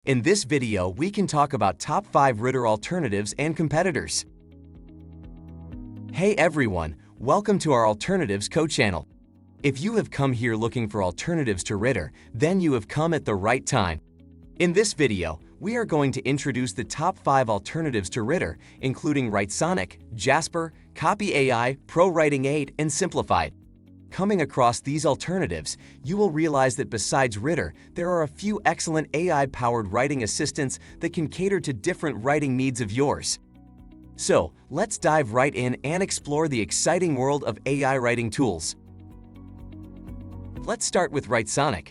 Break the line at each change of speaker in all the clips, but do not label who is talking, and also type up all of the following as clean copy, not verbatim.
In this video, we can talk about top 5 Rytr alternatives and competitors. Hey everyone, welcome to our Alternatives Code channel. If you have come here looking for alternatives to Rytr, then you have come at the right time. In this video, we are going to introduce the top 5 alternatives to Rytr, including Writersonic, Jasper, CopyAI, ProWritingAid, and Simplified. Coming across these alternatives, you will realize that besides Rytr, there are a few excellent AI-powered writing assistants that can cater to different writing needs of yours. So, let's dive right in and explore the exciting world of AI writing tools. Let's start with Writersonic.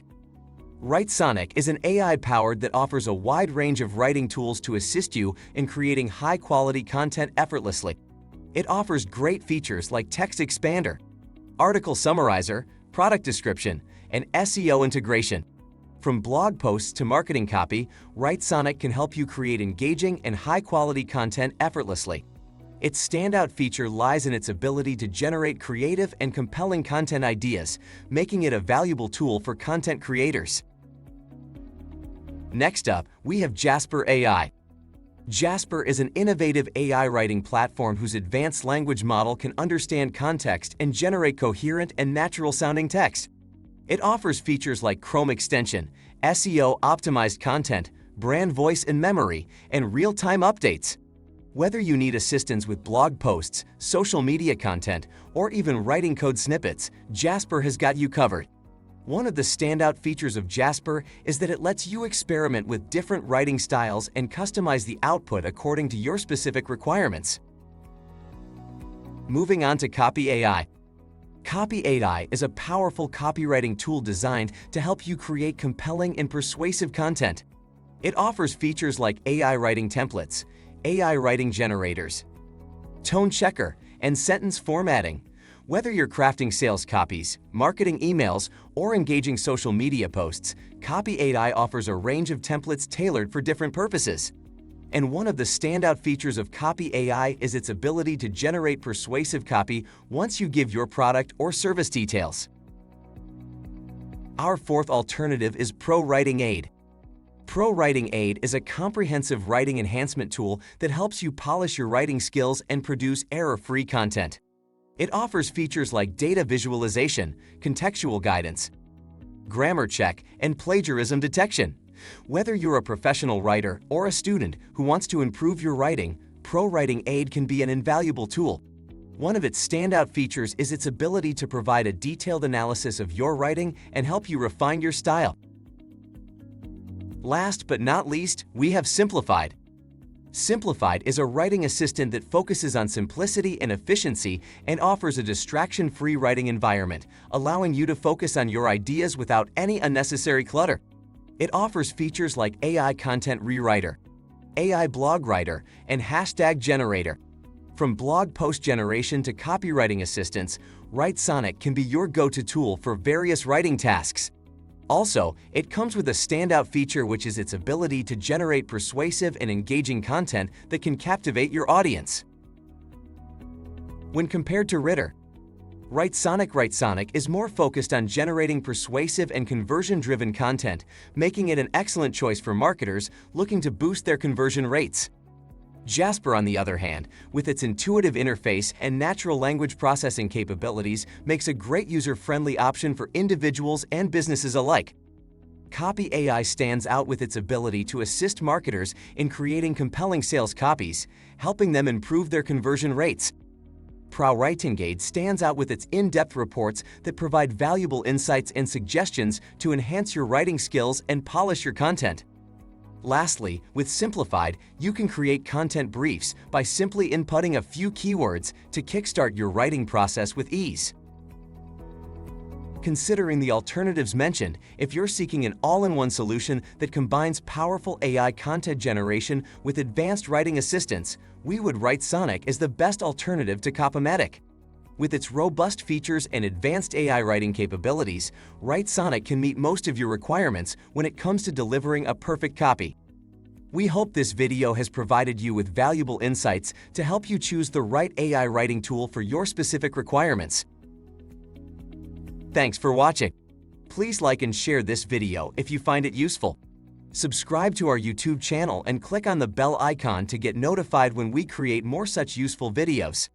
Writersonic is an AI-powered that offers a wide range of writing tools to assist you in creating high-quality content effortlessly. It offers great features like text expander, article summarizer, product description, and SEO integration. From blog posts to marketing copy, Writersonic can help you create engaging and high-quality content effortlessly. Its standout feature lies in its ability to generate creative and compelling content ideas, making it a valuable tool for content creators. Next up, we have Jasper AI. Jasper is an innovative AI writing platform whose advanced language model can understand context and generate coherent and natural-sounding text. It offers features like Chrome extension, SEO-optimized content, brand voice and memory, and real-time updates. Whether you need assistance with blog posts, social media content, or even writing code snippets, Jasper has got you covered. One of the standout features of Jasper is that it lets you experiment with different writing styles and customize the output according to your specific requirements. Moving on to CopyAI. CopyAI is a powerful copywriting tool designed to help you create compelling and persuasive content. It offers features like AI writing templates, AI writing generators, tone checker, and sentence formatting. Whether you're crafting sales copies, marketing emails, or engaging social media posts, CopyAI offers a range of templates tailored for different purposes. And one of the standout features of CopyAI is its ability to generate persuasive copy once you give your product or service details. Our fourth alternative is ProWritingAid. ProWritingAid is a comprehensive writing enhancement tool that helps you polish your writing skills and produce error-free content. It offers features like data visualization, contextual guidance, grammar check, and plagiarism detection. Whether you're a professional writer or a student who wants to improve your writing, ProWritingAid can be an invaluable tool. One of its standout features is its ability to provide a detailed analysis of your writing and help you refine your style. Last but not least, we have Simplified. Simplified is a writing assistant that focuses on simplicity and efficiency and offers a distraction-free writing environment, allowing you to focus on your ideas without any unnecessary clutter. It offers features like AI content rewriter, AI blog writer, and hashtag generator. From blog post generation to copywriting assistance, Writersonic can be your go-to tool for various writing tasks. Also, it comes with a standout feature, which is its ability to generate persuasive and engaging content that can captivate your audience. When compared to Rytr, Writersonic is more focused on generating persuasive and conversion-driven content, making it an excellent choice for marketers looking to boost their conversion rates. Jasper, on the other hand, with its intuitive interface and natural language processing capabilities, makes a great user-friendly option for individuals and businesses alike. CopyAI stands out with its ability to assist marketers in creating compelling sales copies, helping them improve their conversion rates. ProWritingAid stands out with its in-depth reports that provide valuable insights and suggestions to enhance your writing skills and polish your content. Lastly, with Simplified, you can create content briefs by simply inputting a few keywords to kickstart your writing process with ease. Considering the alternatives mentioned, if you're seeking an all-in-one solution that combines powerful AI content generation with advanced writing assistance, we would Writersonic as the best alternative to Comaprison. With its robust features and advanced AI writing capabilities, Writersonic can meet most of your requirements when it comes to delivering a perfect copy. We hope this video has provided you with valuable insights to help you choose the right AI writing tool for your specific requirements. Thanks for watching. Please like and share this video if you find it useful. Subscribe to our YouTube channel and click on the bell icon to get notified when we create more such useful videos.